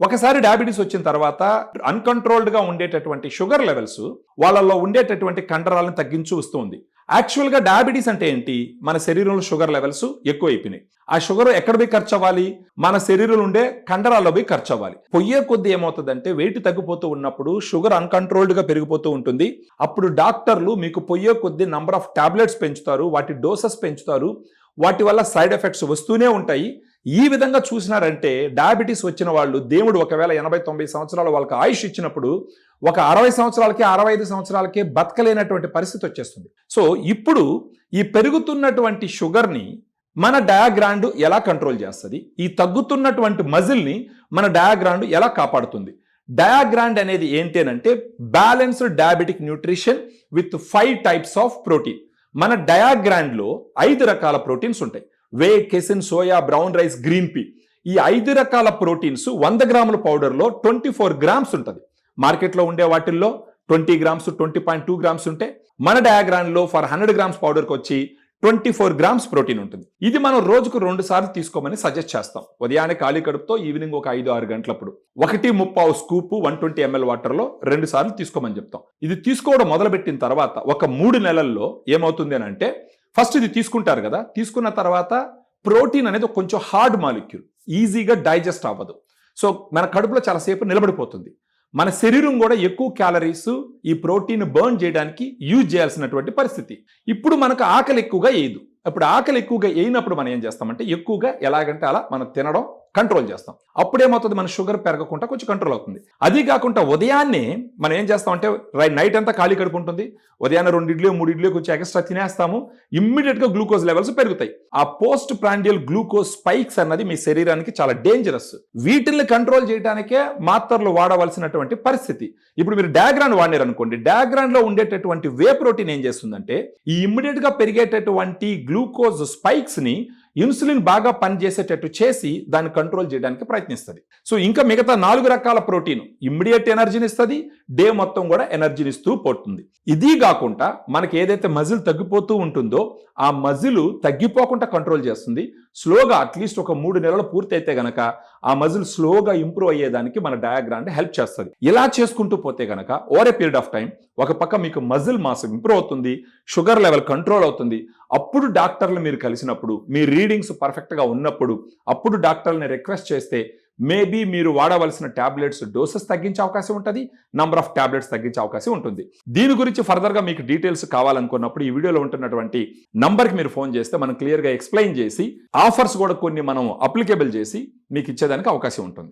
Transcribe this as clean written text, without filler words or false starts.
ఒకసారి డయాబెటీస్ వచ్చిన తర్వాత అన్కంట్రోల్డ్గా ఉండేటటువంటి షుగర్ లెవెల్స్ వాళ్ళల్లో ఉండేటటువంటి కండరాలను తగ్గించు వస్తుంది. యాక్చువల్గా డయాబెటీస్ అంటే ఏంటి? మన శరీరంలో షుగర్ లెవెల్స్ ఎక్కువ అయిపోయినాయి. ఆ షుగర్ ఎక్కడ పోయి ఖర్చు అవ్వాలి? మన శరీరంలో ఉండే కండరాల్లో పోయి ఖర్చు అవ్వాలి. పొయ్యే కొద్ది ఏమవుతుందంటే వెయిట్ తగ్గిపోతూ ఉన్నప్పుడు షుగర్ అన్కంట్రోల్డ్గా పెరిగిపోతూ ఉంటుంది. అప్పుడు డాక్టర్లు మీకు పొయ్యే కొద్ది నంబర్ ఆఫ్ టాబ్లెట్స్ పెంచుతారు, వాటి డోసెస్ పెంచుతారు. వాటి వల్ల సైడ్ ఎఫెక్ట్స్ వస్తూనే ఉంటాయి. ఈ విధంగా చూసినారంటే డయాబెటీస్ వచ్చిన వాళ్ళు దేవుడు ఒకవేళ 80-90 సంవత్సరాలు వాళ్ళకి ఆయుష్ ఇచ్చినప్పుడు ఒక 60 సంవత్సరాలకి 65 సంవత్సరాలకే బతకలేనటువంటి పరిస్థితి వచ్చేస్తుంది. సో ఇప్పుడు ఈ పెరుగుతున్నటువంటి షుగర్ని మన డయాగ్రాండ్ ఎలా కంట్రోల్ చేస్తుంది? ఈ తగ్గుతున్నటువంటి మజిల్ని మన డయాగ్రాండ్ ఎలా కాపాడుతుంది? డయాగ్రాండ్ అనేది ఏంటి అంటే balanced diabetic nutrition with 5 types of protein. మన డయాగ్రాండ్లో 5 రకాల ప్రోటీన్స్ ఉంటాయి. Whey, casein, soya, brown rice, green pea. ఈ 5 రకాల ప్రోటీన్స్ 100 గ్రాముల పౌడర్లో 24 గ్రామ్స్ ఉంటుంది. మార్కెట్లో ఉండే వాటిల్లో 20 గ్రామ్స్, 20.2 గ్రామ్స్ ఉంటే మన డయాగ్రాండ్లో ఫర్ 100 గ్రామ్స్ పౌడర్కి వచ్చి 24 గ్రామ్స్ ప్రోటీన్ ఉంటుంది. ఇది మనం రోజుకు 2 సార్లు తీసుకోమని సజెస్ట్ చేస్తాం. ఉదయాన్నే ఖాళీ కడుపుతో, ఈవినింగ్ ఒక 5-6 గంటలప్పుడు 1.3 స్కూప్ 120 ml వాటర్లో 2 సార్లు తీసుకోమని చెప్తాం. ఇది తీసుకోవడం మొదలుపెట్టిన తర్వాత ఒక 3 నెలల్లో ఏమవుతుంది అని అంటే ఫస్ట్ ఇది తీసుకుంటారు కదా, తీసుకున్న తర్వాత ప్రోటీన్ అనేది కొంచెం హార్డ్ మాలిక్యూల్, ఈజీగా డైజెస్ట్ అవ్వదు. సో మన కడుపులో చాలాసేపు నిలబడిపోతుంది. మన శరీరం కూడా ఎక్కువ క్యాలరీస్ ఈ ప్రోటీన్ బర్న్ చేయడానికి యూజ్ చేయాల్సినటువంటి పరిస్థితి. ఇప్పుడు మనకు ఆకలి ఎక్కువగా వేయదు. ఇప్పుడు ఆకలి ఎక్కువగా వేయినప్పుడు మనం ఏం చేస్తామంటే ఎక్కువగా ఎలాగంటే అలా మనం తినడం కంట్రోల్ చేస్తాం. అప్పుడేమవుతుంది? మన షుగర్ పెరగకుండా కొంచెం కంట్రోల్ అవుతుంది. అది కాకుండా ఉదయాన్నే మనం ఏం చేస్తామంటే నైట్ అంతా ఖాళీ కడుపు ఉంటుంది, ఉదయాన్నే 2 ఇడ్లీ 3 ఇడ్లీ కొంచెం ఎక్స్ట్రా తినేస్తాము. ఇమ్మీడియట్గా గ్లూకోజ్ లెవెల్స్ పెరుగుతాయి. ఆ పోస్ట్ ప్రాండియల్ గ్లూకోజ్ స్పైక్స్ అన్నది మీ శరీరానికి చాలా డేంజరస్. వీటిల్ని కంట్రోల్ చేయడానికే మాత్రలు వాడవలసినటువంటి పరిస్థితి. ఇప్పుడు మీరు డయాగ్రాండ్ వాడినారు అనుకోండి, డయాగ్రాండ్ లో ఉండేటటువంటి వే ప్రోటీన్ ఏం చేస్తుందంటే ఈ ఇమ్మీడియట్ గా పెరిగేటటువంటి గ్లూకోజ్ స్పైక్స్ ని ఇన్సులిన్ బాగా పనిచేసేటట్టు చేసి దాన్ని కంట్రోల్ చేయడానికి ప్రయత్నిస్తుంది. సో ఇంకా మిగతా 4 రకాల ప్రోటీన్ ఇమ్మీడియట్ ఎనర్జీని ఇస్తుంది, డే మొత్తం కూడా ఎనర్జీని ఇస్తూ పోతుంది. ఇది కాకుండా మనకి ఏదైతే మజిల్ తగ్గిపోతూ ఉంటుందో ఆ మజిల్ తగ్గిపోకుండా కంట్రోల్ చేస్తుంది. స్లోగా అట్లీస్ట్ ఒక 3 నెలలు పూర్తయితే గనక ఆ మజిల్ స్లోగా ఇంప్రూవ్ అయ్యేదానికి మన డయాగ్రాండ్ హెల్ప్ చేస్తుంది. ఇలా చేసుకుంటూ పోతే గనక over a period of time ఒక పక్క మీకు మజిల్ మాస్ ఇంప్రూవ్ అవుతుంది, షుగర్ లెవెల్ కంట్రోల్ అవుతుంది. అప్పుడు డాక్టర్లు మీరు కలిసినప్పుడు మీ రీడింగ్స్ పర్ఫెక్ట్గా ఉన్నప్పుడు అప్పుడు డాక్టర్ని రిక్వెస్ట్ చేస్తే మేబీ మీరు వాడవలసిన టాబ్లెట్స్ డోసెస్ తగ్గించే అవకాశం ఉంటుంది, నంబర్ ఆఫ్ టాబ్లెట్స్ తగ్గించే అవకాశం ఉంటుంది. దీని గురించి ఫర్దర్గా మీకు డీటెయిల్స్ కావాలనుకున్నప్పుడు ఈ వీడియోలో ఉంటున్నటువంటి నంబర్కి మీరు ఫోన్ చేస్తే మనం క్లియర్గా ఎక్స్ప్లెయిన్ చేసి ఆఫర్స్ కూడా కొన్ని మనం అప్లికేబుల్ చేసి మీకు ఇచ్చేదానికి అవకాశం ఉంటుంది.